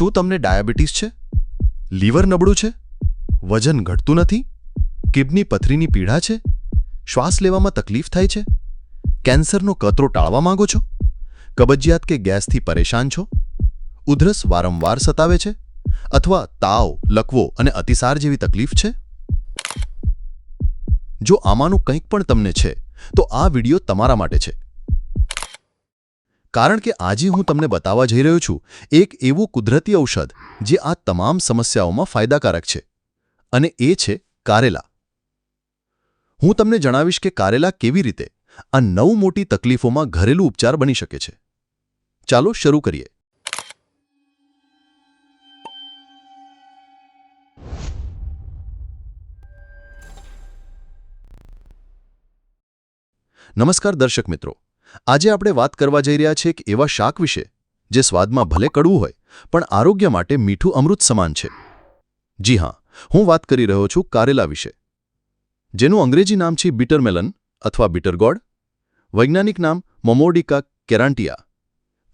શું તમને ડાયાબિટીસ છે? લીવર નબળું છે? વજન ઘટતું નથી? કિડની પથરીની પીડા છે? શ્વાસ લેવામાં તકલીફ થાય છે? કેન્સરનો ખતરો ટાળવા માંગો છો? કબજિયાત કે ગેસથી પરેશાન છો? ઉધરસ વારંવાર સતાવે છે? અથવા તાવ, લકવો અને અતિસાર જેવી તકલીફ છે? જો આમાંનું કંઈક પણ તમને છે તો આ વિડિયો તમારા માટે છે. કારણ કે આજે હું તમને બતાવવા જઈ રહ્યો છું એક એવું કુદરતી ઔષધ જે આ તમામ સમસ્યાઓમાં ફાયદાકારક છે, અને એ છે કારેલા. હું તમને જણાવીશ કે કારેલા કેવી રીતે આ 9 મોટી તકલીફોમાં ઘરેલું ઉપચાર બની શકે છે. ચાલો શરૂ કરીએ. નમસ્કાર દર્શક મિત્રો, આજે આપણે વાત કરવા જઈ રહ્યા છીએ એક એવા શાક વિશે જે સ્વાદમાં ભલે કડવું હોય પણ આરોગ્ય માટે મીઠું અમૃત સમાન છે. જી હા, હું વાત કરી રહ્યો છું કારેલા વિશે, જેનું અંગ્રેજી નામ છે બીટરમેલન અથવા બીટરગોડ. વૈજ્ઞાનિક નામ મોમોર્ડિકા કેરાન્ટિયા.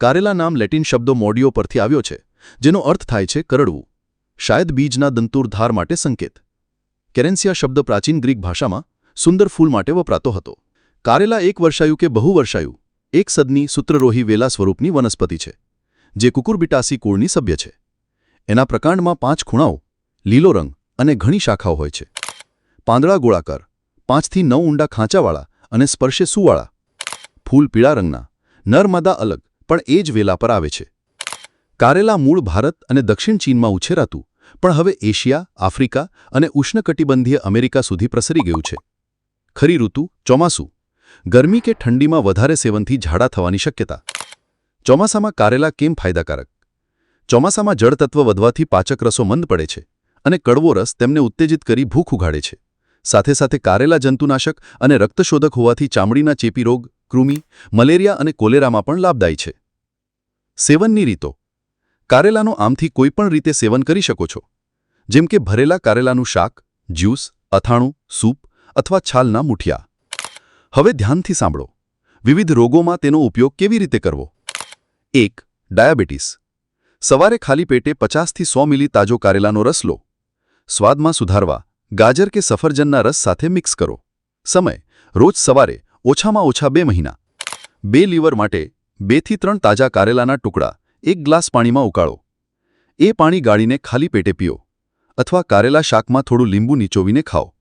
કારેલા નામ લેટિન શબ્દો મોડિયો પરથી આવ્યો છે, જેનો અર્થ થાય છે કરડવું, શાયદ બીજના દંતુર ધાર માટે સંકેત. કેરેન્સિયા શબ્દ પ્રાચીન ગ્રીક ભાષામાં સુંદર ફૂલ માટે વપરાતો હતો. કારેલા એક વર્ષાયુ કે બહુવર્ષાયુ એક સદની સૂત્રરોહી વેલા સ્વરૂપની વનસ્પતિ છે, જે કુકુરબિટાસી કુળની સભ્ય છે. એના પ્રકાંડમાં 5 ખૂણાઓ, લીલો રંગ અને ઘણી શાખાઓ હોય છે. પાંદડા ગોળાકાર, 5 થી 9 ઊંડા ખાંચાવાળા અને સ્પર્શે સુવાળા. ફૂલ પીળા રંગના, નર માદા અલગ પણ એ જ વેલા પર આવે છે. કારેલા મૂળ ભારત અને દક્ષિણ ચીનમાં ઉછેરાતું પણ હવે એશિયા, આફ્રિકા અને ઉષ્ણકટિબંધીય અમેરિકા સુધી પ્રસરી ગયું છે. ખરી ઋતુ ચોમાસું. ગરમી કે ઠંડીમાં વધારે સેવનથી ઝાડા થવાની શક્યતા. ચોમાસામાં કારેલા કેમ ફાયદાકારક? ચોમાસામાં જળતત્વ વધવાથી પાચક રસો મંદ પડે છે અને કડવો રસ તેમને ઉત્તેજિત કરી ભૂખ ઉઘાડે છે. સાથે સાથે કારેલા જંતુનાશક અને રક્તશોધક હોવાથી ચામડીના ચેપી રોગ, કૃમિ, મલેરિયા અને કોલેરામાં પણ લાભદાયી છે. સેવનની રીતો. કારેલાનો આમથી કોઈપણ રીતે સેવન કરી શકો છો, જેમ કે ભરેલા કારેલાનું શાક, જ્યુસ, અથાણું, સૂપ અથવા છાલના મૂઠિયા. હવે ધ્યાનથી સાંભળો, વિવિધ રોગોમાં તેનો ઉપયોગ કેવી રીતે કરવો. 1. ડાયાબિટીસ. સવારે ખાલી પેટે 50 થી 100 મિલી તાજો કારેલાનો રસ લો. સ્વાદમાં સુધારવા ગાજર કે સફરજનના રસ સાથે મિક્સ કરો. સમય: રોજ સવારે ઓછામાં ઓછા 2 મહિના. 2 લીવર માટે 2 થી 3 તાજા કારેલાના ટુકડા 1 ગ્લાસ પાણીમાં ઉકાળો. એ પાણી ગાળીને ખાલી પેટે પીઓ અથવા કારેલા શાકમાં થોડું લીંબુ નીચોવીને ખાઓ.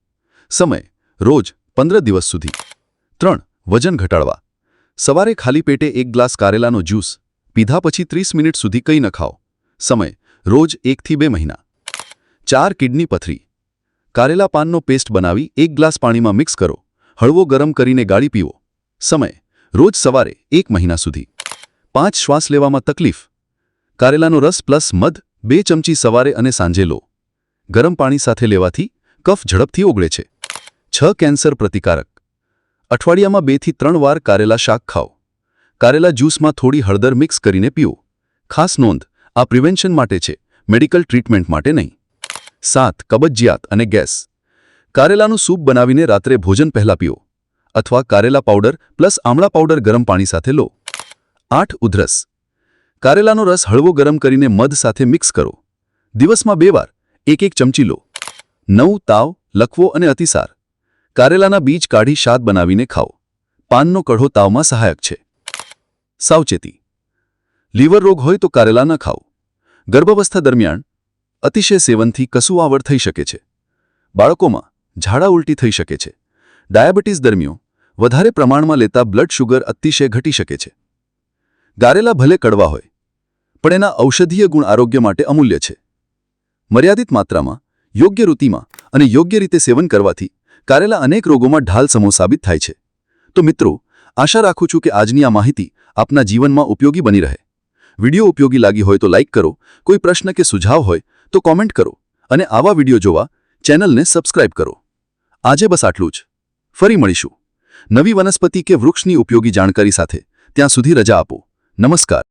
સમય: રોજ 15 દિવસ સુધી. 3. વજન ઘટાડવા. સવારે ખાલી પેટે 1 ગ્લાસ કારેલાનો જ્યુસ પીધા પછી 30 મિનિટ સુધી કંઈ ન ખાઓ. સમય: રોજ 1 થી 2 મહિના. 4. કિડની પથરી. કારેલા પાનનો પેસ્ટ બનાવી 1 ગ્લાસ પાણીમાં મિક્સ કરો. હળવો ગરમ કરીને ગાળી પીવો. સમય: રોજ સવારે 1 મહિના સુધી. 5. શ્વાસ લેવામાં તકલીફ. કારેલાનો રસ પ્લસ મધ 2 ચમચી સવારે અને સાંજે લો. ગરમ પાણી સાથે લેવાથી કફ ઝડપથી ઓગળે છે. 6. કેન્સર પ્રતિકારક. અઠવાડિયામાં 2 થી 3 વાર કારેલા શાક ખાઓ. કારેલા જ્યુસમાં થોડી હળદર મિક્સ કરીને પીઓ. ખાસ નોંધ, આ પ્રિવેન્શન માટે છે, મેડિકલ ટ્રીટમેન્ટ માટે નહીં. 7. કબજિયાત અને ગેસ. કારેલાનું સૂપ બનાવીને રાત્રે ભોજન પહેલા પીઓ, અથવા કારેલા પાવડર પ્લસ આમળા પાવડર ગરમ પાણી સાથે લો. 8. ઉધરસ. કારેલાનો રસ હળવો ગરમ કરીને મધ સાથે મિક્સ કરો. દિવસમાં 2 વાર 1-1 ચમચી લો. 9. તાવ, લકવો અને અતિસાર. કારેલાના બીજ કાઢી શાદ બનાવીને ખાઓ. પાનનો કઢો તાવમાં સહાયક છે. સાવચેતી: લીવર રોગ હોય તો કારેલા ન ખાઓ. ગર્ભાવસ્થા દરમિયાન અતિશય સેવનથી કસુઆવર થઈ શકે છે. બાળકોમાં ઝાડા ઉલટી થઈ શકે છે. ડાયાબિટીસ દરમિયાન વધારે પ્રમાણમાં લેતા બ્લડ શુગર અતિશય ઘટી શકે છે. કારેલા ભલે કડવા હોય પણ એના ઔષધીય ગુણ આરોગ્ય માટે અમૂલ્ય છે. મર્યાદિત માત્રામાં, યોગ્ય ઋતુમાં અને યોગ્ય રીતે સેવન કરવાથી કારેલા અનેક રોગોમાં ઢાલસમો સાબિત થાય છે. તો મિત્રો, આશા રાખું છું કે આજની આ માહિતી આપના જીવનમાં ઉપયોગી બની રહે. વિડિયો ઉપયોગી લાગી હોય તો લાઇક કરો, કોઈ પ્રશ્ન કે સુઝાવ હોય તો કોમેન્ટ કરો, અને આવા વિડિયો જોવા ચેનલને સબસ્ક્રાઇબ કરો. આજે બસ આટલું જ. ફરી મળીશું નવી વનસ્પતિ કે વૃક્ષની ઉપયોગી જાણકારી સાથે. ત્યાં સુધી રજા આપો. નમસ્કાર.